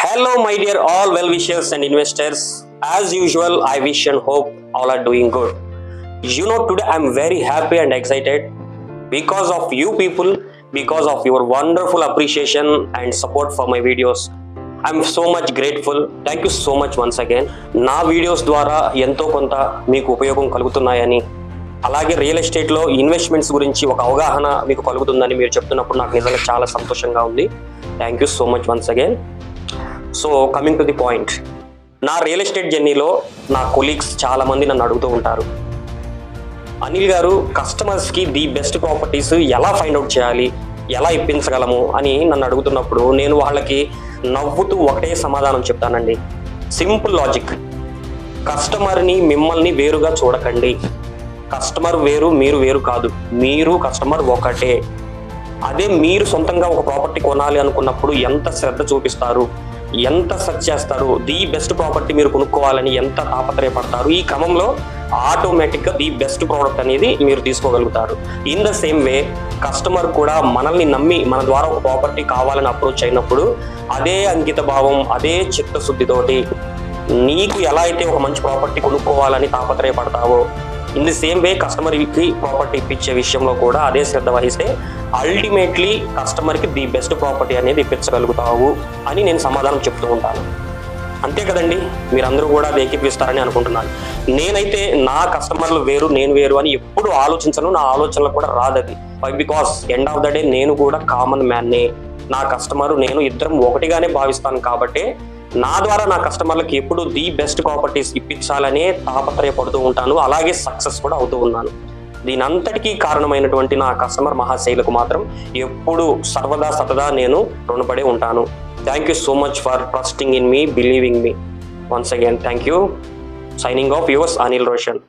Hello, my dear all well-wishers and investors. As usual, I wish and hope all are doing good. Today I'm very happy and excited because of you people, because of your wonderful appreciation and support for my videos. I'm so much grateful. Thank you so much once again. నా videos ద్వారా ఎంతో కొంత మీకు ఉపయోగం కలుగుతున్నాయని, అలాగే real ఎస్టేట్లో investments గురించి ఒక అవగాహన మీకు కలుగుతుందని మీరు చెప్తున్నప్పుడు నాకు నిజంగా చాలా సంతోషంగా ఉంది. Thank you so much once again. So coming to the point, నా రియల్ ఎస్టేట్ జర్నీలో నా కొలీగ్స్ చాలామంది నన్ను అడుగుతూ ఉంటారు, అనిల్ గారు కస్టమర్స్కి ది బెస్ట్ ప్రాపర్టీస్ ఎలా ఫైండ్ అవుట్ చేయాలి, ఎలా ఇప్పించగలము అని నన్ను అడుగుతున్నప్పుడు నేను వాళ్ళకి నవ్వుతూ ఒకటే సమాధానం చెప్తానండి. Simple logic. కస్టమర్ని మిమ్మల్ని వేరుగా చూడకండి. కస్టమర్ వేరు, మీరు వేరు కాదు. మీరు కస్టమర్ ఒకటే. అదే మీరు సొంతంగా ఒక ప్రాపర్టీ కొనాలి అనుకున్నప్పుడు ఎంత శ్రద్ధ చూపిస్తారు, ఎంత సెర్చ్ చేస్తారు, ది బెస్ట్ ప్రాపర్టీ మీరు కొనుక్కోవాలని ఎంత తాపత్రయపడతారు, ఈ క్రమంలో ఆటోమేటిక్గా ది బెస్ట్ ప్రోడక్ట్ అనేది మీరు తీసుకోగలుగుతారు. In the same way customer కూడా మనల్ని నమ్మి మన ద్వారా ఒక ప్రాపర్టీ కావాలని అప్రోచ్ అయినప్పుడు అదే అంకిత భావం, అదే చిత్తశుద్ధితోటి నీకు ఎలా అయితే ఒక మంచి ప్రాపర్టీ కొనుక్కోవాలని తాపత్రయపడతావో, ఇన్ ది సేమ్ వే కస్టమర్కి ప్రాపర్టీ ఇప్పించే విషయంలో కూడా అదే శ్రద్ధ వహిస్తే అల్టిమేట్లీ కస్టమర్కి ది బెస్ట్ ప్రాపర్టీ అనేది ఇప్పించగలుగుతావు అని నేను సమాధానం చెప్తూ ఉంటాను. అంతే కదండి, మీరందరూ కూడా అది ఏకీపిస్తారని అనుకుంటున్నాను. నేనైతే నా కస్టమర్లు వేరు, నేను వేరు అని ఎప్పుడు ఆలోచించను. నా ఆలోచనలు కూడా రాదది. Because end of the day నేను కూడా కామన్ మ్యాన్నే. నా కస్టమరు నేను ఇద్దరం ఒకటిగానే భావిస్తాను. కాబట్టి నా ద్వారా నా కస్టమర్లకు ఎప్పుడు ది బెస్ట్ ప్రాపర్టీస్ ఇప్పించాలనే తాపత్రయపడుతూ ఉంటాను. అలాగే సక్సెస్ కూడా అవుతూ ఉన్నాను. దీని అంతటికీ కారణమైనటువంటి నా కస్టమర్ మహాశైలకు మాత్రం ఎప్పుడు సర్వదా సతదా నేను రుణపడి ఉంటాను. Thank you so much for trusting in me, believing me. Once again thank you. Signing off yours Anil Roshan.